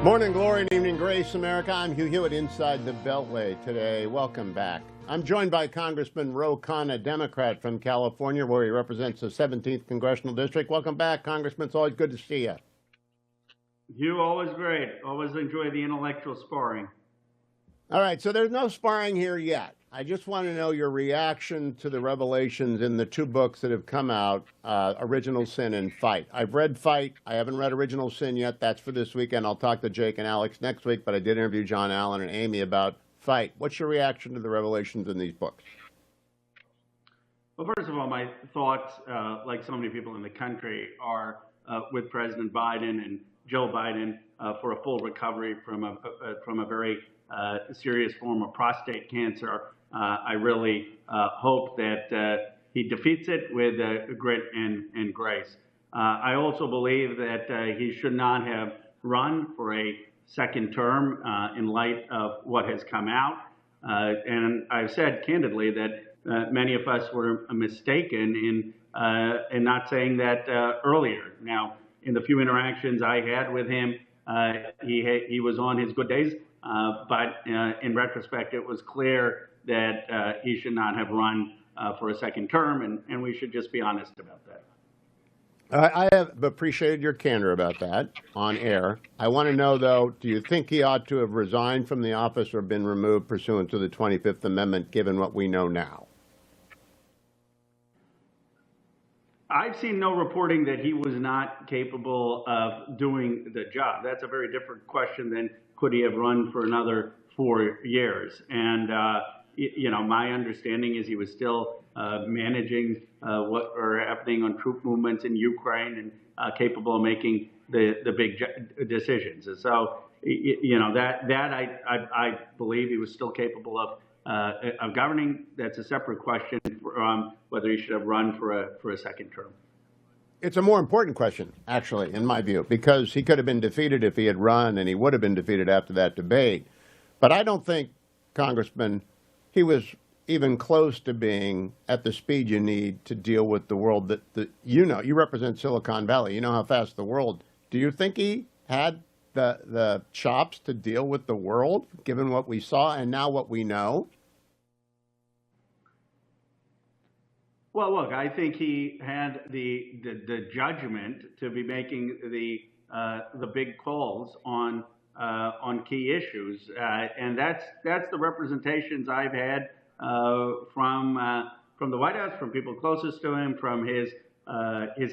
Morning glory and evening grace, America. I'm Hugh Hewitt inside the Beltway today. Welcome back. I'm joined by Congressman Khanna, Democrat from California, where he represents the 17th Congressional District. Welcome back, Congressman. It's always good to see you. Hugh, always great. Always enjoy the intellectual sparring. All right, so there's no sparring here yet. I just want to know your reaction to the revelations in the two books that have come out, Original Sin and Fight. I've read Fight. I haven't read Original Sin yet. That's for this weekend. I'll talk to Jake and Alex next week, but I did interview John Allen and Amy about Fight. What's your reaction to the revelations in these books? Well, first of all, my thoughts, like so many people in the country, are with President Biden and Joe Biden for a full recovery from a very serious form of prostate cancer. I really hope that he defeats it with grit and grace. I also believe that he should not have run for a second term in light of what has come out. And I've said candidly that many of us were mistaken in not saying that earlier. Now, in the few interactions I had with him, he was on his good days, but in retrospect, it was clear that he should not have run for a second term, and we should just be honest about that. I have appreciated your candor about that on air. I want to know, though, do you think he ought to have resigned from the office or been removed pursuant to the 25th Amendment, given what we know now? I've seen no reporting that he was not capable of doing the job. That's a very different question than could he have run for another 4 years. And, my understanding is he was still managing what are happening on troop movements in Ukraine and capable of making the big decisions. And so, I believe he was still capable of governing. That's a separate question from whether he should have run for a second term. It's a more important question, actually, in my view, because he could have been defeated if he had run, and he would have been defeated after that debate. But I don't think, Congressman, he was even close to being at the speed you need to deal with the world that you represent Silicon Valley. You know how fast the world. Do you think he had the chops to deal with the world, given what we saw and now what we know? Well, look, I think he had the judgment to be making the big calls on key issues, and that's the representations I've had from the White House, from people closest to him, from his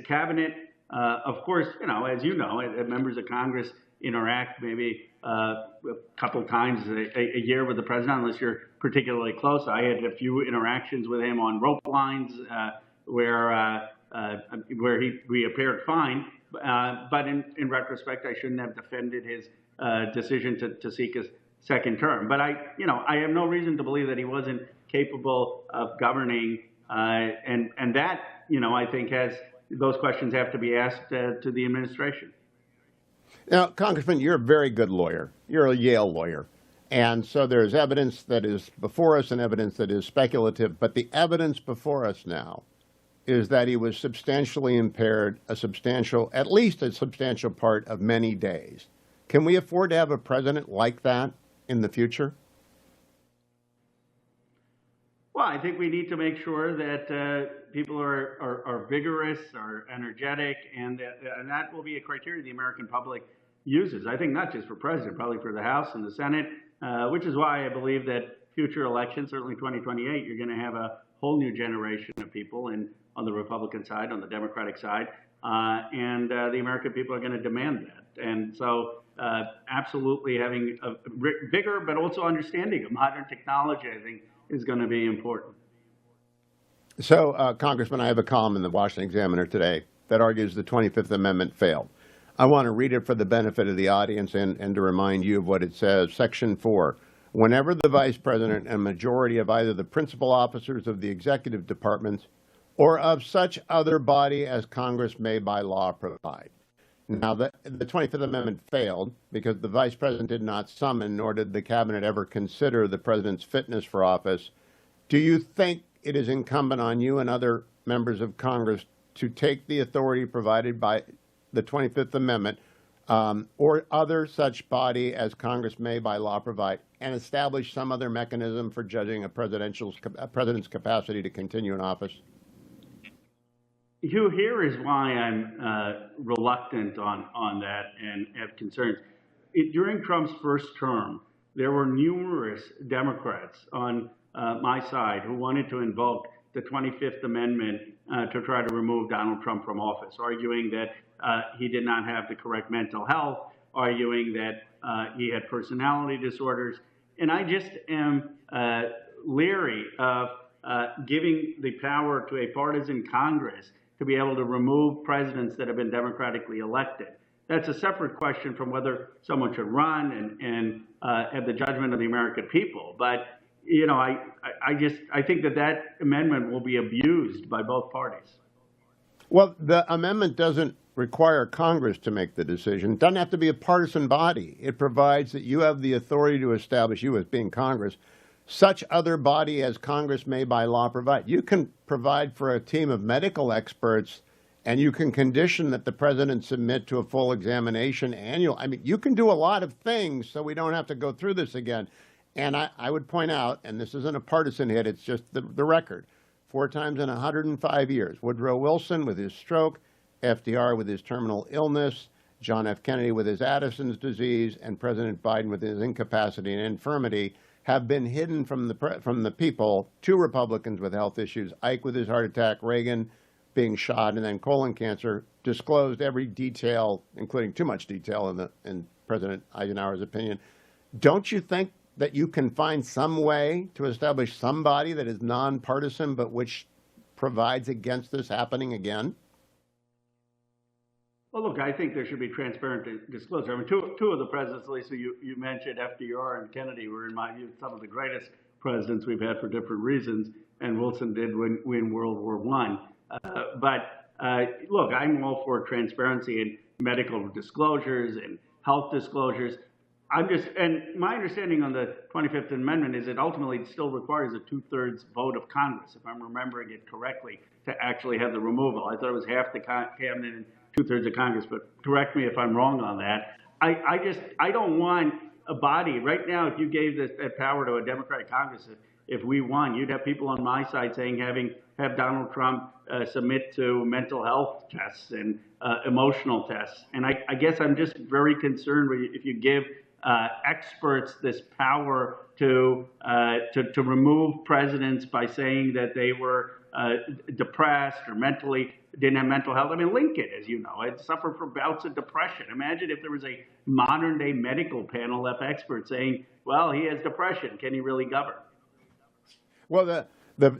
cabinet. Of course, as you know, members of Congress interact maybe a couple times a year with the president, unless you're particularly close. I had a few interactions with him on rope lines where he appeared fine. But in retrospect, I shouldn't have defended his decision to seek a second term. But I have no reason to believe that he wasn't capable of governing, and that I think those questions have to be asked to the administration. Now, Congressman, you're a very good lawyer. You're a Yale lawyer. And so there's evidence that is before us and evidence that is speculative. But the evidence before us now is that he was substantially impaired, at least a substantial part of many days. Can we afford to have a president like that in the future? Well, I think we need to make sure that people are vigorous, are energetic, and that will be a criteria the American public uses. I think not just for president, probably for the House and the Senate, which is why I believe that future elections, certainly 2028, you're going to have a whole new generation of people on the Republican side, on the Democratic side, and the American people are going to demand that. And so absolutely having a vigor, but also understanding of modern technology, I think, is going to be important. So, Congressman, I have a column in the Washington Examiner today that argues the 25th Amendment failed. I want to read it for the benefit of the audience and to remind you of what it says. Section 4, whenever the Vice President and majority of either the principal officers of the executive departments or of such other body as Congress may by law provide. Now, the 25th Amendment failed because the Vice President did not summon, nor did the Cabinet ever consider the President's fitness for office. Do you think it is incumbent on you and other members of Congress to take the authority provided by the 25th Amendment or other such body as Congress may by law provide, and establish some other mechanism for judging a president's capacity to continue in office? Hugh, here is why I'm reluctant on that and have concerns. During Trump's first term, there were numerous Democrats on my side who wanted to invoke the 25th Amendment to try to remove Donald Trump from office, arguing that he did not have the correct mental health, arguing that he had personality disorders. And I just am leery of giving the power to a partisan Congress to be able to remove presidents that have been democratically elected. That's a separate question from whether someone should run and have the judgment of the American people. But you know, I think that amendment will be abused by both parties. Well, the amendment doesn't require Congress to make the decision. It doesn't have to be a partisan body. It provides that you have the authority to establish, you as being Congress, such other body as Congress may by law provide. You can provide for a team of medical experts, and you can condition that the president submit to a full examination annual. I mean, you can do a lot of things so we don't have to go through this again. And I would point out, and this isn't a partisan hit, it's just the record, 4 times in 105 years. Woodrow Wilson with his stroke, FDR with his terminal illness, John F. Kennedy with his Addison's disease, and President Biden with his incapacity and infirmity have been hidden from the people. 2 Republicans with health issues, Ike with his heart attack, Reagan being shot, and then colon cancer, disclosed every detail, including too much detail in President Eisenhower's opinion. Don't you think that you can find some way to establish somebody that is nonpartisan but which provides against this happening again? Well, look, I think there should be transparent disclosure. I mean, two of the presidents, Lisa, you mentioned FDR and Kennedy were, in my view, some of the greatest presidents we've had for different reasons, and Wilson did win World War I. Look, I'm all for transparency in medical disclosures and health disclosures. And my understanding on the 25th Amendment is it ultimately still requires a 2/3 vote of Congress, if I'm remembering it correctly, to actually have the removal. I thought it was half the cabinet and 2/3 of Congress, but correct me if I'm wrong on that. I don't want a body right now. If you gave that power to a Democratic Congress, if we won, you'd have people on my side saying have Donald Trump submit to mental health tests and emotional tests. And I guess I'm just very concerned if you give experts this power to remove presidents by saying that they were depressed or didn't have mental health. I mean, Lincoln, as you know, had suffered from bouts of depression. Imagine if there was a modern day medical panel of experts saying, well, he has depression. Can he really govern? Well,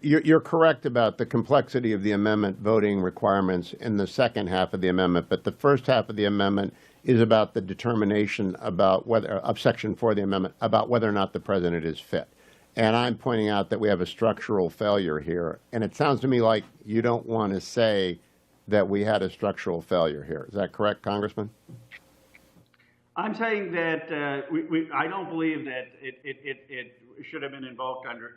you're correct about the complexity of the amendment voting requirements in the second half of the amendment, but the first half of the amendment is about the determination about of Section 4 of the amendment about whether or not the president is fit. And I'm pointing out that we have a structural failure here. And it sounds to me like you don't want to say that we had a structural failure here. Is that correct, Congressman? I'm saying that I don't believe that it should have been invoked under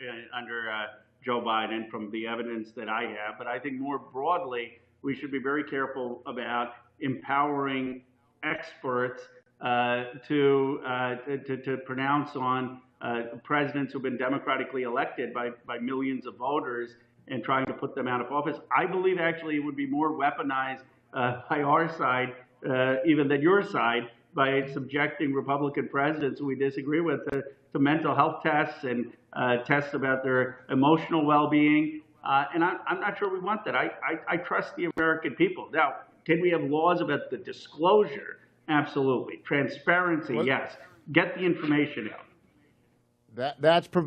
Joe Biden from the evidence that I have. But I think more broadly, we should be very careful about empowering experts to pronounce on presidents who've been democratically elected by millions of voters and trying to put them out of office. I believe actually it would be more weaponized by our side, even than your side, by subjecting Republican presidents who we disagree with to mental health tests and tests about their emotional well-being. And I'm not sure we want that. I trust the American people. Now, can we have laws about the disclosure? Absolutely. Transparency, yes. Get the information out.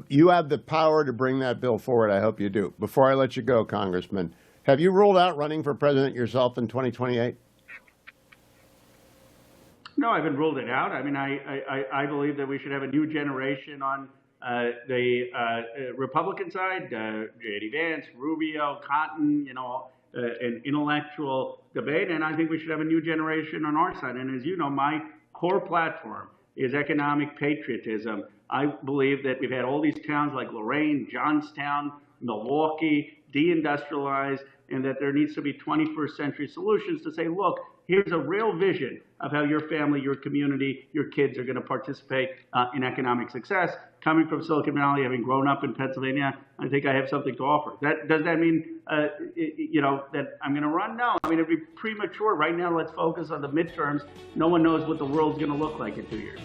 You have the power to bring that bill forward. I hope you do. Before I let you go, Congressman, have you ruled out running for president yourself in 2028? No, I haven't ruled it out. I mean, I believe that we should have a new generation on the Republican side, J.D. Vance, Rubio, Cotton, an intellectual debate. And I think we should have a new generation on our side. And as you know, my core platform is economic patriotism. I believe that we've had all these towns like Lorraine, Johnstown, Milwaukee, deindustrialized, and that there needs to be 21st century solutions to say, look, Here's a real vision of how your family, your community, your kids are going to participate in economic success. Coming from Silicon Valley, having grown up in Pennsylvania, I think I have something to offer. Does that mean, that I'm going to run? No. I mean, it'd be premature. Right now, let's focus on the midterms. No one knows what the world's going to look like in 2 years.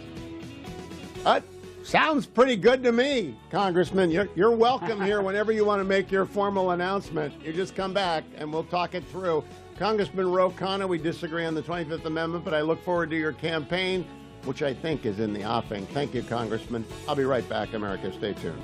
Sounds pretty good to me, Congressman. You're welcome here whenever you want to make your formal announcement. You just come back and we'll talk it through. Congressman Ro Khanna, we disagree on the 25th Amendment, but I look forward to your campaign, which I think is in the offing. Thank you, Congressman. I'll be right back, America. Stay tuned.